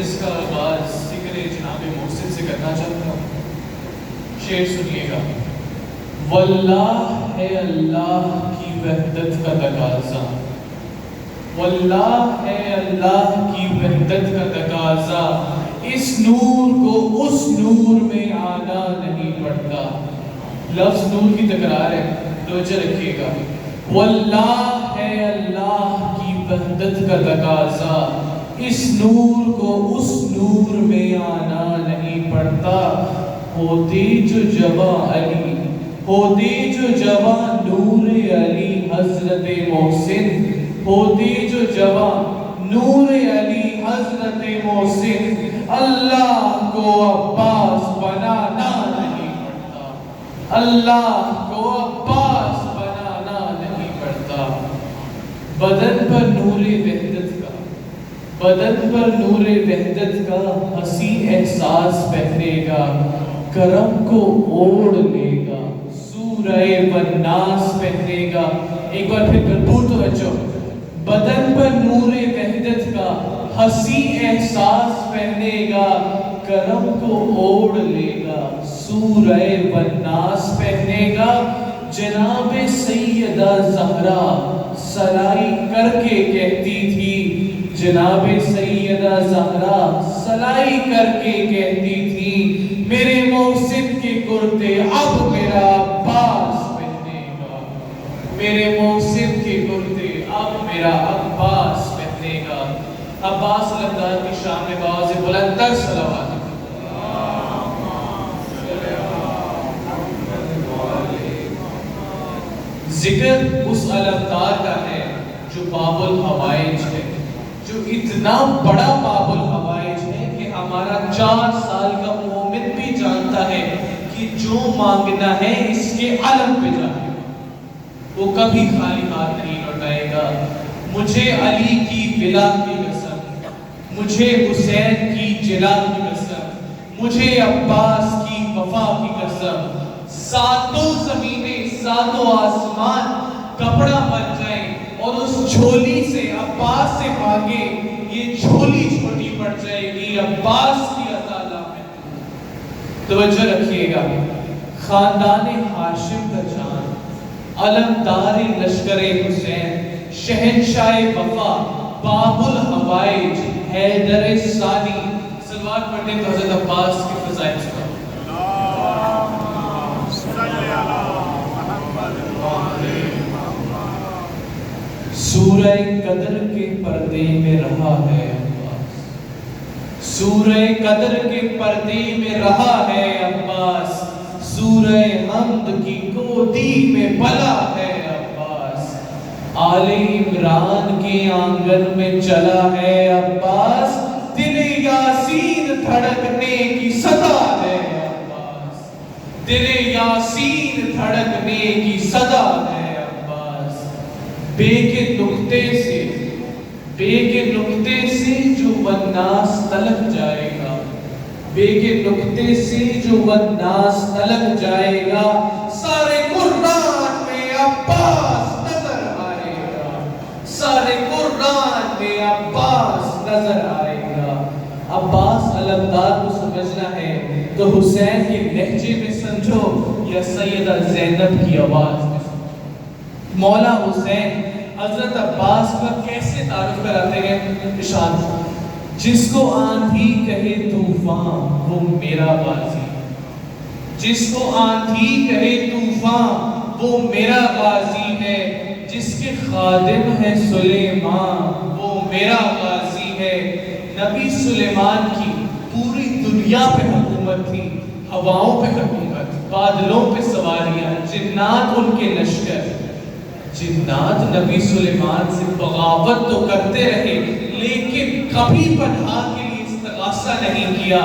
جس کا آغاز ذکر جناب محسن سے کرنا چاہتا ہوں. شعر سنیے گا. واللہ ہے اللہ کی وحدت کا تقاضا، واللہ ہے اللہ کی وحدت کا تقاضا، اس نور کو اس نور میں آنا نہیں پڑتا. لفظ نور کی تکرار ہے، توجہ رکھیے گا. واللہ ہے اللہ کی وحدت کا تقاضا، اس نور کو اس نور میں آنا نہیں پڑتا. ہوتے جو جواں علی، ہوتے جو جواں نور علی حضرت محسن، ہوتے جو جواں نور علی حضرت محسن، اللہ کو عباس بنانا نہیں پڑتا، اللہ کو عباس بنانا نہیں پڑتا. بدن پر نور وحدت کا، بدن پر نور وحدت کا حسین احساس پہنے گا، کرم کو اوڑھ لے گا، سورہ والناس پہنے گا. ایک بار پھر بھرپور توجہ. بدن پر نور وحدت کا حسین احساس پہنے گا، کرم کو اوڑھ لے گا، سورہ والناس پہنے گا. جناب سیدہ زہرا سلائی کر کے کہتی تھی، جناب سیدہ زہرا سلائی کر کے کہتی تھی، میرے محسن کے کرتے اب میرا عباس پہنے گا، میرے محسن کے کرتے اب میرا عباس پہنے گا. عباس علمدار کی شان میں باز بلند تر صلوات. ذکر اس علمدار کا ہے جو باب الحوائج ہے، جو اتنا بڑا باب الحوائج ہے کہ ہمارا 4 سال کا مومن بھی جانتا ہے کہ جو مانگنا ہے اس کے علم پہ جائے گا، وہ کبھی خالی ہاتھ نہیں لوٹائے گا. مجھے علی کی ولا کی قسم، مجھے حسین کی جلا کی قسم، مجھے عباس کی وفا کی قسم، ساتوں زمینیں ساتوں آسمان کپڑا بن جائیں اور اس جھولی سے عباس سے مانگے، یہ جھولی چھوٹی پڑ جائے گی عباس کی عطا میں. توجہ رکھیے گا. خاندان ہاشم کا جان، علمدار لشکر حسین، شہنشاہ وفا، باب الحوائج، حیدر ثانی. صلوات پڑھتے ہیں تو حضرت عباس کی فضائل سنو. سورہ قدر کے پردے میں رہا ہے عباس، سورہ قدر کے پردے میں رہا ہے عباس، سورہ حمد کی گودی میں پلا ہے عباس، آل عمران کے آنگن میں چلا ہے عباس، دل یاسین دھڑکنے کی صدا ہے عباس، دل یاسین دھڑکنے کی صدا ہے. بے کے نقطے سے، بے کے نقطے سے جو والناس تلک جائے گا، بے کے نقطے سے جو والناس تلک جائے گا، سارے قرآن میں عباس نظر آئے گا، سارے قرآن میں عباس نظر آئے گا. عباس علمدار کو سمجھنا ہے تو حسین کے لہجے میں سمجھو یا سیدہ زینب کی آواز میں. مولا حسین حضرت عباس کا کیسے تعارف کراتے ہیں؟ ارشاد: جس کو آندھی کہے طوفان وہ میرا غازی، جس کو آندھی کہے طوفان وہ میرا غازی ہے، جس کے خادم ہے سلیمان وہ میرا غازی ہے. نبی سلیمان کی پوری دنیا پہ حکومت تھی، ہواؤں پہ حکومت، بادلوں پہ سواریاں، جنات ان کے لشکر. جنات نبی سلیمان سے بغاوت تو کرتے رہے لیکن کبھی پناہ کے لیے استغاثہ نہیں کیا.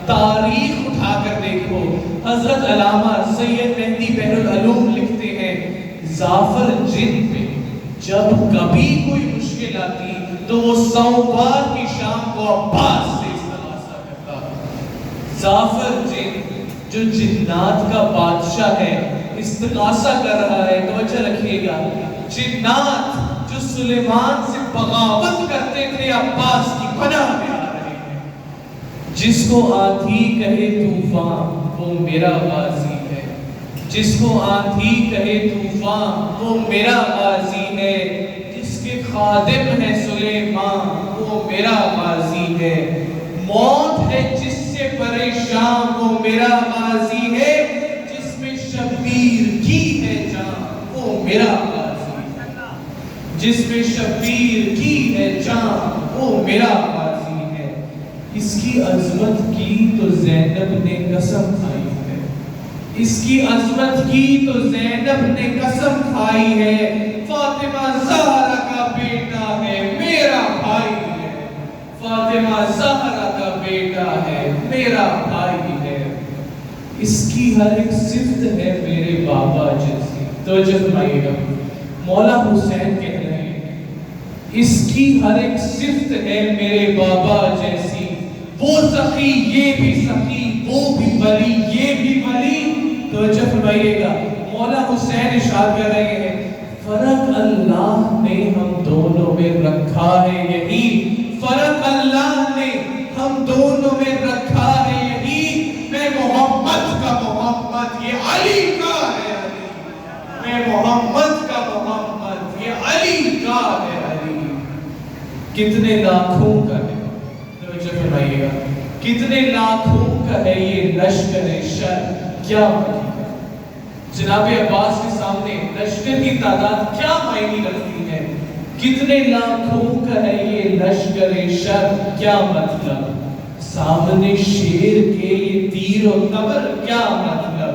تاریخ اٹھا کر دیکھو، حضرت علامہ سید مہدی بحر العلوم لکھتے ہیں زعفر جن پہ جب کبھی کوئی مشکل آتی تو وہ سوموار کی شام کو عباس سے استغاثہ کرتا. زعفر جن جو جنات کا بادشاہ ہے استغاثہ کر رہا ہے. توجہ رکھیے گا. جنات جو سلیمان سے بغاوت کرتے تھے عباس کی پناہ میں آ رہے ہیں. جس کو آندھی کہے طوفان وہ میرا غازی ہے، جس کو آندھی کہے طوفان وہ میرا غازی ہے، جس کے خادم ہے سلیمان وہ میرا غازی ہے، موت ہے جس سے پریشان وہ میرا غازی ہے، جس میں شبیر کی ہے جان وہ میرا غازی ہے، جس میں شبیر کی ہے جان وہ میرا غازی ہے۔ اس کی عظمت کی تو زینب نے قسم کھائی ہے، اس کی عظمت کی تو زینب نے قسم کھائی ہے، فاطمہ زہرا کا بیٹا ہے میرا بھائی ہے، فاطمہ زہرا کا بیٹا ہے میرا بھائی ہے۔ اس کی ہر ایک صفت ہے میرے بابا جیسی۔ توجہ فرمائیے گا، مولا حسین کہہ رہے ہیں اس کی ہر ایک صفت ہے میرے بابا جیسی، وہ سخی یہ بھی سخی، وہ بھی ولی یہ بھی ولی۔ توجہ فرمائیے گا، مولا حسین ارشاد کر رہے ہیں فرق اللہ نے ہم دونوں میں رکھا ہے یہی، فرق اللہ نے ہم دونوں میں رکھا ہے یہی، میں محمد کا محمد یہ علی کا ہے علی، میں محمد کا محمد یہ علی کا ہے علی۔ کتنے لاکھوں کا ہے، توجہ فرمائیے گا، کتنے لاکھوں کا ہے یہ لشکر شر، کیا جناب عباس کے سامنے لشکر کی تعداد کیا معنی رکھتی ہے؟ کتنے لاکھوں کا ہے یہ لشکر شر، کیا مطلب؟ سامنے شیر کے یہ تیر و تبر، کیا مطلب؟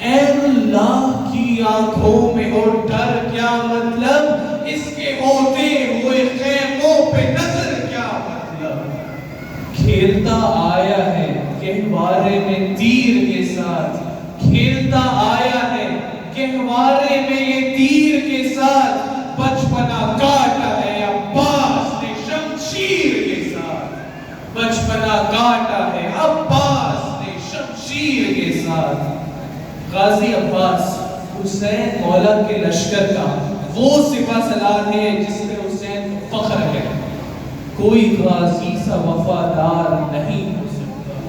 این اللہ کی آنکھوں میں ہو ڈر، کیا مطلب؟ اس کے ہوتے ہوئے خیموں پہ نظر، کیا مطلب؟ کھیلتا آیا ہے گہوارے میں تیر کے ساتھ، کھیلتا آیا ہے گہوارے میں یہ تیر کے ساتھ، بچپنا کاٹا ہے عباس نے شمشیر کے ساتھ، بچپنا کاٹا ہے عباس نے شمشیر کے ساتھ۔ غازی عباس حسین مولا کے لشکر کا وہ سپہ سالار ہے جس میں حسین کو فخر ہے، کوئی غازی سا وفادار نہیں ہو سکتا،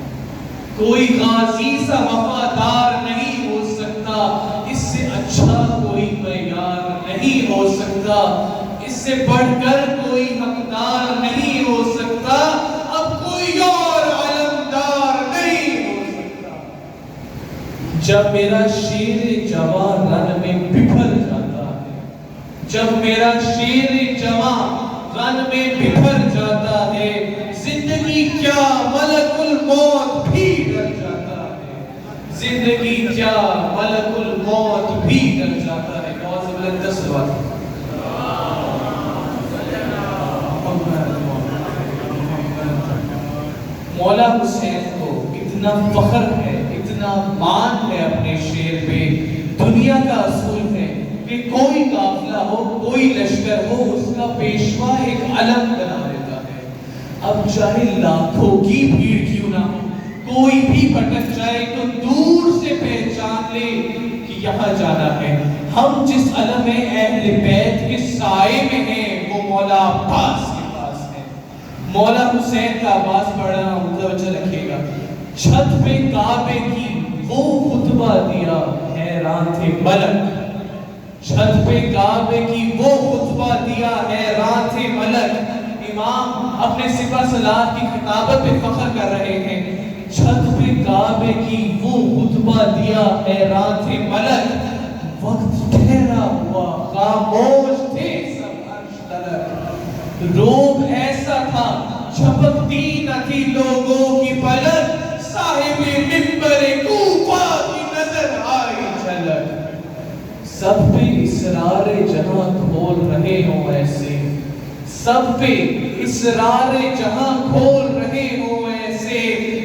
کوئی غازی سا وفادار نہیں ہو سکتا، اس سے اچھا کوئی معیار نہیں ہو سکتا، اس سے بڑھ کر کوئی حقدار نہیں ہو سکتا، اب کوئی اور علمدار نہیں ہو سکتا۔ جب میرا شیر جوان رن میں بکھر جاتا ہے، جب میرا شیر جوان رن میں بکھر جاتا ہے، زندگی کیا ملک الموت بھی ڈر جاتا ہے، زندگی کیا ملک الموت بھی ڈر جاتا ہے۔ بہت زبردست بات۔ مولا حسین کو اتنا فخر ہے، اتنا مان ہے اپنے شیر پہ، دنیا کا اصول ہے کہ کوئی قافلہ ہو، کوئی لشکر ہو، اس کا پیشوا ایک علم بنا دیتا ہے۔ اب چاہے لاکھوں کی بھیڑ کیوں نہ ہو، کوئی بھی بھٹک جائے تو دور سے پہچان لے کہ یہاں جانا ہے۔ ہم جس علم اہل بیت کے سائے میں ہیں وہ مولا عباس کے پاس ہے۔ مولا حسین کا آواز پڑھ رہا ہوں، توجہ رکھیے گا۔ چھت پہ کعبے کی وہ خطبہ دیا، حیران تھے ملک، چھت پہ کعبے کی وہ خطبہ دیا، حیران تھے ملک۔ امام اپنے سپہ سالار کی خطابت پہ فخر کر رہے ہیں، چھت پہ کعبے کی وہ خطبہ دیا، حیران تھے ملک۔ وقت ٹھہرا ہوا، خاموش تھے سب عرش تلک، روب ایسا تھا چھپکتی نہ تھی لوگوں کی پلک، صاحب منبر کوفہ کی نظر آئی جھلک۔ سب پہ اسرار جہاں کھول رہے ہوں ایسے، سب پہ اسرار جہاں کھول رہے ہوں ایسے،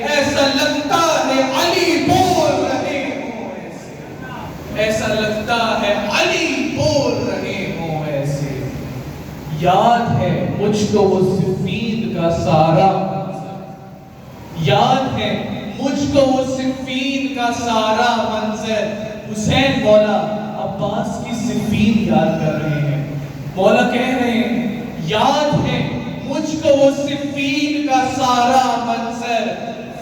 ایسا لگتا ہے علی بول رہے ہوں ایسے، ایسا لگتا ہے علی بول رہے ہوں ایسے۔ یاد ہے مجھ کو وہ صفین کا سارا منظر، یاد ہے مجھ کو وہ صفین کا سارا منظر۔ حسین مولا عباس کی صفین یاد کر رہے ہیں، مولا کہہ رہے ہیں یاد ہے مجھ مجھ کو وہ صفین کا سارا منظر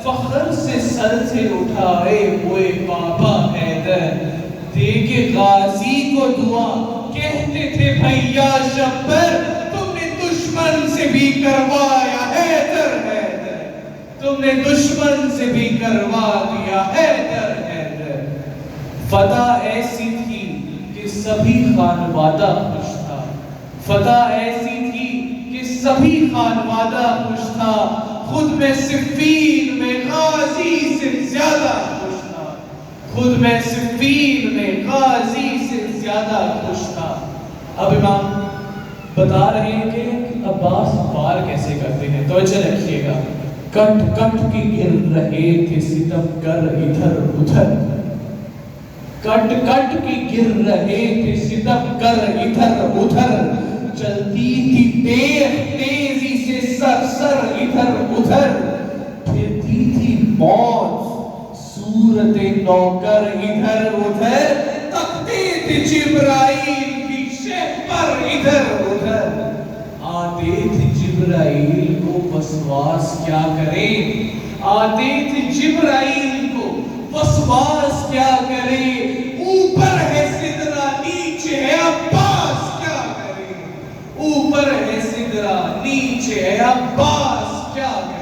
فخر سے سر سے اٹھائے ہوئے بابا حیدر، دے کے غازی کو دعا کہتے تھے بھیا شبر، تم نے دشمن سے بھی کروایا حیدر حیدر، تم نے دشمن سے بھی کروا دیا حیدر حیدر۔ فتح ایسی تھی کہ سبھی خانوادہ خوش تھا، فتح ایسی تھی کہ سبھی خانوادہ خوش تھا، خود میں صفین میں غازی سے زیادہ خوش تھا، خود میں صفین میں غازی سے زیادہ خوش تھا۔ اب امام بتا رہے ہیں کہ عباس وار کیسے کرتے ہیں، توجہ رکھیے گا۔ کٹ کٹ کے گر رہے تھے ستم گر ادھر ادھر، کٹ کٹ کے گر رہے تھے ستم گر ادھر ادھر، چلتی تھی تیز تیزی سے سر سر ادھر ادھر، پھرتی تھی موت صورت نوکر ادھر ادھر، تکتے تھے جبرائیل بھی شہپر ادھر ادھر، آتے تھے جبرائیل کو وسواس کیا کرے، آتے تھے جبرائیل کو وسواس کیا کرے، اوپر ہے سدرہ نیچے ہے عباس کیا کرے، اوپر ہے سدرہ نیچے ہے عباس کیا کرے۔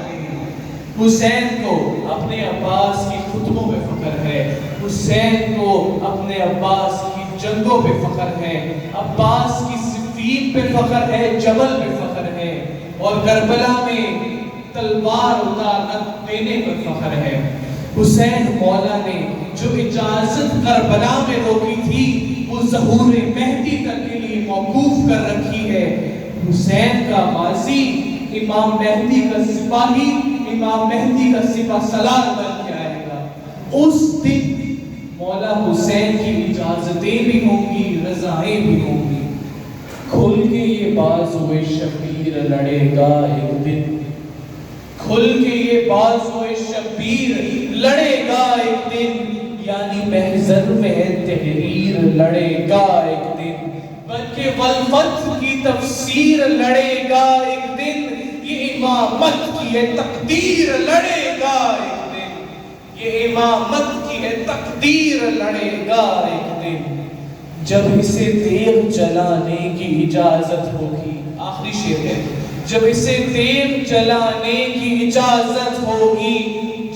حسین کو اپنے عباس کی خطبوں پہ فخر ہے، حسین کو اپنے عباس کی جنگوں پہ فخر ہے، عباس کی صفین پہ فخر ہے، جبل پہ فخر ہے، اور کربلا میں تلوار اتارنا دینے پر فخر ہے۔ حسین مولا نے جو اجازت کربلا میں روکی تھی وہ ظہور مہدی تک کے لیے موقوف کر رکھی ہے۔ حسین کا غازی امام مہدی کا سپاہی، امام مہدی کا سپہ سالار بن کے آئے گا۔ اس دن مولا حسین کی اجازتیں بھی ہوں گی، رضائیں بھی ہوں گی۔ کھل کے یہ بازوئے شبیر لڑے گا ایک دن، کھل کے یہ بازوئے شبیر لڑے گا ایک دن، یعنی محضر میں تحریر لڑے گا ایک دن، بلکہ والفتح کی تفسیر لڑے گا ایک دن، یہ امامت کی ہے تقدیر لڑے گا ایک دن، یہ امامت کی ہے تقدیر لڑے گا ایک دن۔ جب اسے تیغ چلانے کی اجازت ہوگی، آخری شعر ہے، جب اسے تیغ چلانے کی اجازت ہوگی،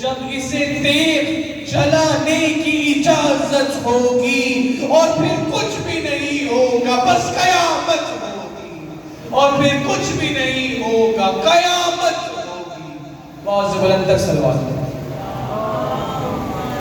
جب اسے تیغ چلانے کی اجازت ہوگی، اور پھر کچھ بھی نہیں ہوگا بس قیامت ہوگی، اور پھر کچھ بھی نہیں ہوگا قیامت ہوگی۔ بہت زبردست سلوات ہے۔